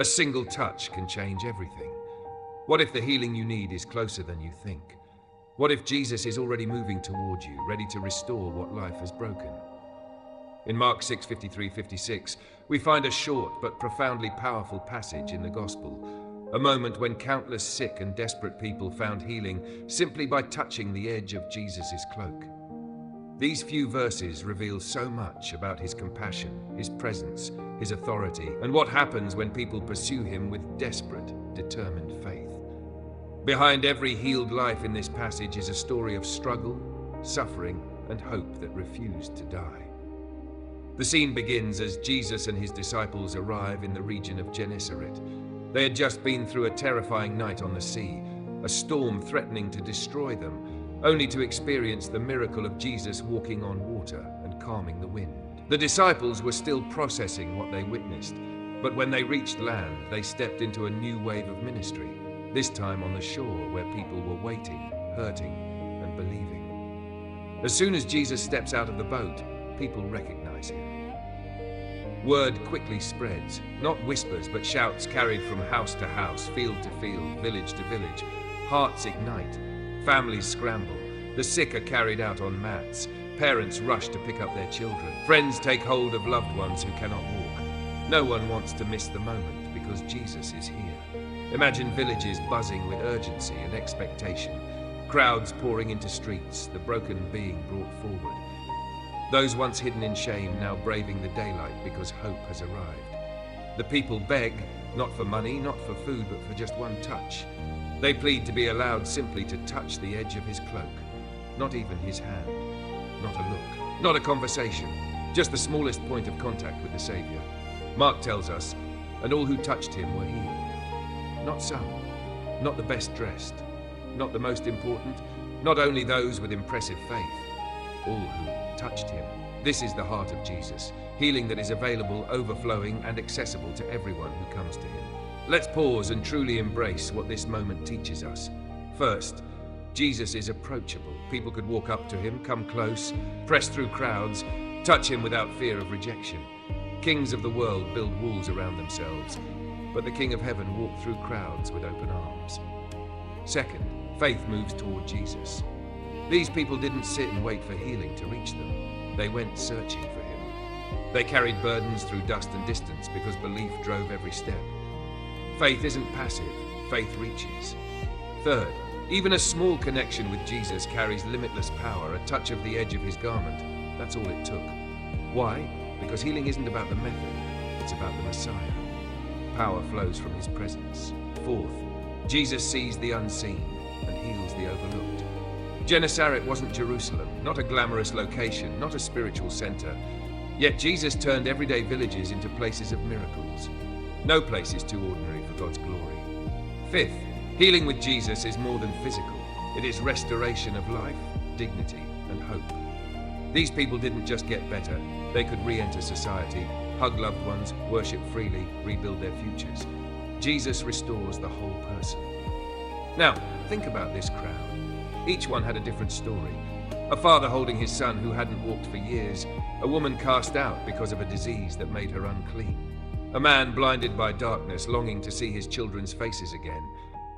A single touch can change everything. What if the healing you need is closer than you think? What if Jesus is already moving toward you, ready to restore what life has broken? In Mark 6:53-56, we find a short but profoundly powerful passage in the Gospel, a moment when countless sick and desperate people found healing simply by touching the edge of Jesus' cloak. These few verses reveal so much about his compassion, his presence, his authority, and what happens when people pursue him with desperate, determined faith. Behind every healed life in this passage is a story of struggle, suffering, and hope that refused to die. The scene begins as Jesus and his disciples arrive in the region of Gennesaret. They had just been through a terrifying night on the sea, a storm threatening to destroy them, only to experience the miracle of Jesus walking on water and calming the wind. The disciples were still processing what they witnessed, but when they reached land, they stepped into a new wave of ministry, this time on the shore where people were waiting, hurting, and believing. As soon as Jesus steps out of the boat, people recognize him. Word quickly spreads, not whispers but shouts carried from house to house, field to field, village to village. Hearts ignite, families scramble, the sick are carried out on mats, parents rush to pick up their children, friends take hold of loved ones who cannot walk. No one wants to miss the moment because Jesus is here. Imagine villages buzzing with urgency and expectation, crowds pouring into streets, the broken being brought forward. Those once hidden in shame now braving the daylight because hope has arrived. The people beg, not for money, not for food, but for just one touch. They plead to be allowed simply to touch the edge of his cloak, not even his hand, not a look, not a conversation, just the smallest point of contact with the Savior. Mark tells us, and all who touched him were healed. Not some, not the best dressed, not the most important, not only those with impressive faith, all who touched him. This is the heart of Jesus, healing that is available, overflowing, and accessible to everyone who comes to him. Let's pause and truly embrace what this moment teaches us. First, Jesus is approachable. People could walk up to him, come close, press through crowds, touch him without fear of rejection. Kings of the world build walls around themselves, but the King of Heaven walked through crowds with open arms. Second, faith moves toward Jesus. These people didn't sit and wait for healing to reach them. They went searching for him. They carried burdens through dust and distance because belief drove every step. Faith isn't passive, faith reaches. Third, even a small connection with Jesus carries limitless power, a touch of the edge of his garment. That's all it took. Why? Because healing isn't about the method, it's about the Messiah. Power flows from his presence. Fourth, Jesus sees the unseen and heals the overlooked. Gennesaret wasn't Jerusalem, not a glamorous location, not a spiritual center. Yet Jesus turned everyday villages into places of miracles. No place is too ordinary for God's glory. Fifth, healing with Jesus is more than physical. It is restoration of life, dignity, and hope. These people didn't just get better, they could re-enter society, hug loved ones, worship freely, rebuild their futures. Jesus restores the whole person. Now, think about this crowd. Each one had a different story. A father holding his son who hadn't walked for years, a woman cast out because of a disease that made her unclean, a man blinded by darkness longing to see his children's faces again,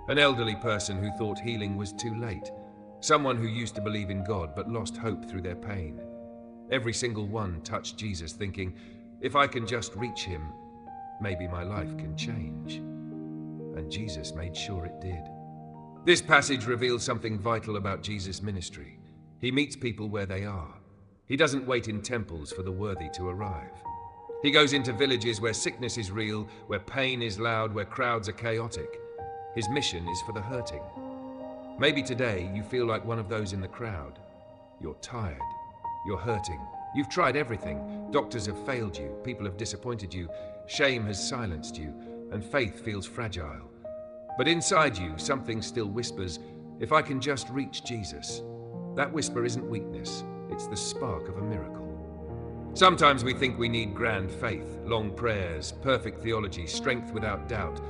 an elderly person who thought healing was too late, someone who used to believe in God but lost hope through their pain. Every single one touched Jesus thinking, if I can just reach him, maybe my life can change. And Jesus made sure it did. This passage reveals something vital about Jesus' ministry. He meets people where they are. He doesn't wait in temples for the worthy to arrive. He goes into villages where sickness is real, where pain is loud, where crowds are chaotic. His mission is for the hurting. Maybe today you feel like one of those in the crowd. You're tired. You're hurting. You've tried everything. Doctors have failed you. People have disappointed you. Shame has silenced you. And faith feels fragile. But inside you, something still whispers, if I can just reach Jesus. That whisper isn't weakness, it's the spark of a miracle. Sometimes we think we need grand faith, long prayers, perfect theology, strength without doubt.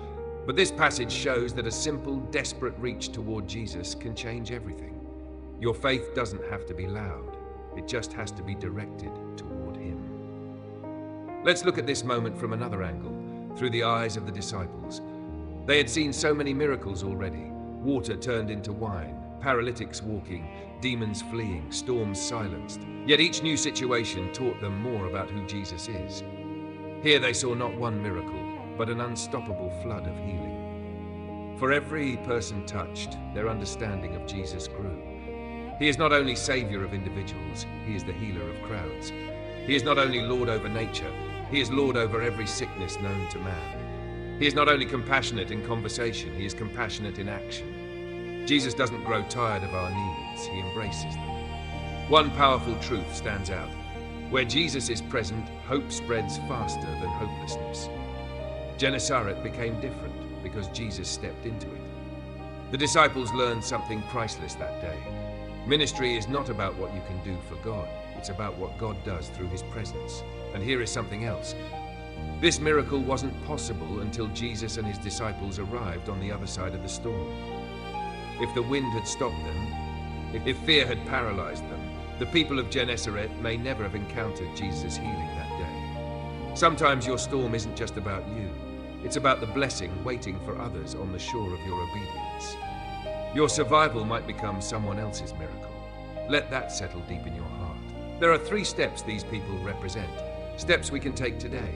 But this passage shows that a simple, desperate reach toward Jesus can change everything. Your faith doesn't have to be loud, it just has to be directed toward him. Let's look at this moment from another angle, through the eyes of the disciples. They had seen so many miracles already. Water turned into wine, paralytics walking, demons fleeing, storms silenced. Yet each new situation taught them more about who Jesus is. Here they saw not one miracle, but an unstoppable flood of healing. For every person touched, their understanding of Jesus grew. He is not only Savior of individuals, He is the healer of crowds. He is not only Lord over nature, He is Lord over every sickness known to man. He is not only compassionate in conversation, He is compassionate in action. Jesus doesn't grow tired of our needs, He embraces them. One powerful truth stands out. Where Jesus is present, hope spreads faster than hopelessness. Gennesaret became different because Jesus stepped into it. The disciples learned something priceless that day. Ministry is not about what you can do for God. It's about what God does through His presence. And here is something else. This miracle wasn't possible until Jesus and His disciples arrived on the other side of the storm. If the wind had stopped them, if fear had paralyzed them, the people of Gennesaret may never have encountered Jesus' healing that day. Sometimes your storm isn't just about you. It's about the blessing waiting for others on the shore of your obedience. Your survival might become someone else's miracle. Let that settle deep in your heart. There are 3 steps these people represent, steps we can take today.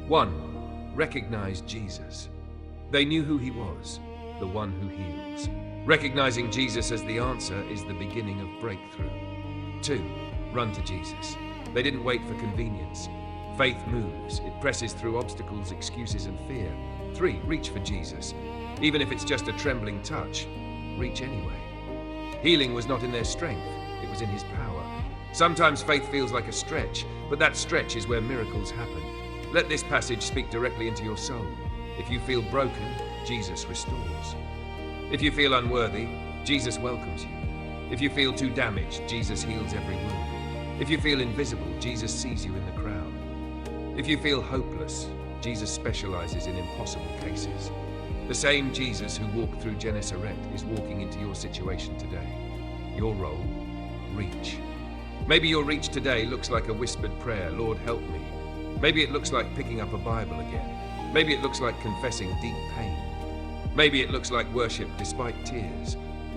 1. Recognize Jesus. They knew who He was, the one who heals. Recognizing Jesus as the answer is the beginning of breakthrough. 2. Run to Jesus. They didn't wait for convenience. Faith moves. It presses through obstacles, excuses, and fear. 3. Reach for Jesus. Even if it's just a trembling touch, reach anyway. Healing was not in their strength, it was in His power. Sometimes faith feels like a stretch, but that stretch is where miracles happen. Let this passage speak directly into your soul. If you feel broken, Jesus restores. If you feel unworthy, Jesus welcomes you. If you feel too damaged, Jesus heals every wound. If you feel invisible, Jesus sees you in the crowd. If you feel hopeless, Jesus specializes in impossible cases. The same Jesus who walked through Gennesaret is walking into your situation today. Your role, reach. Maybe your reach today looks like a whispered prayer, Lord, help me. Maybe it looks like picking up a Bible again. Maybe it looks like confessing deep pain. Maybe it looks like worship despite tears.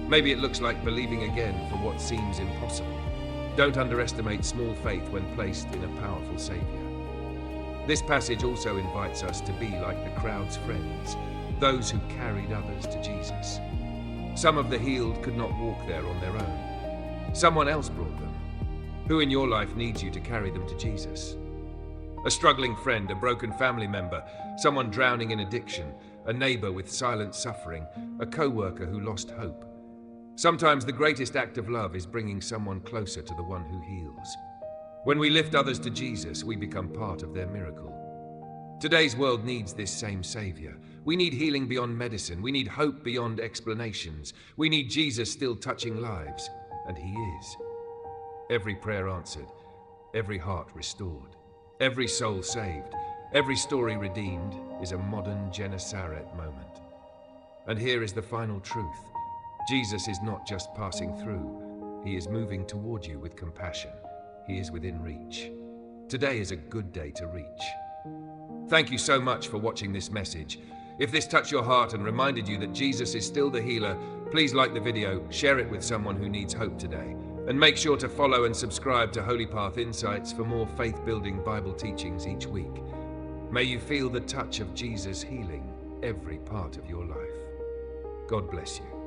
Maybe it looks like believing again for what seems impossible. Don't underestimate small faith when placed in a powerful Savior. This passage also invites us to be like the crowd's friends, those who carried others to Jesus. Some of the healed could not walk there on their own. Someone else brought them. Who in your life needs you to carry them to Jesus? A struggling friend, a broken family member, someone drowning in addiction, a neighbor with silent suffering, a co-worker who lost hope. Sometimes the greatest act of love is bringing someone closer to the one who heals. When we lift others to Jesus, we become part of their miracle. Today's world needs this same Savior. We need healing beyond medicine. We need hope beyond explanations. We need Jesus still touching lives, and He is. Every prayer answered, every heart restored, every soul saved, every story redeemed is a modern Gennesaret moment. And here is the final truth. Jesus is not just passing through. He is moving toward you with compassion. He is within reach. Today is a good day to reach. Thank you so much for watching this message. If this touched your heart and reminded you that Jesus is still the healer, please like the video, share it with someone who needs hope today, and make sure to follow and subscribe to Holy Path Insights for more faith-building Bible teachings each week. May you feel the touch of Jesus healing every part of your life. God bless you.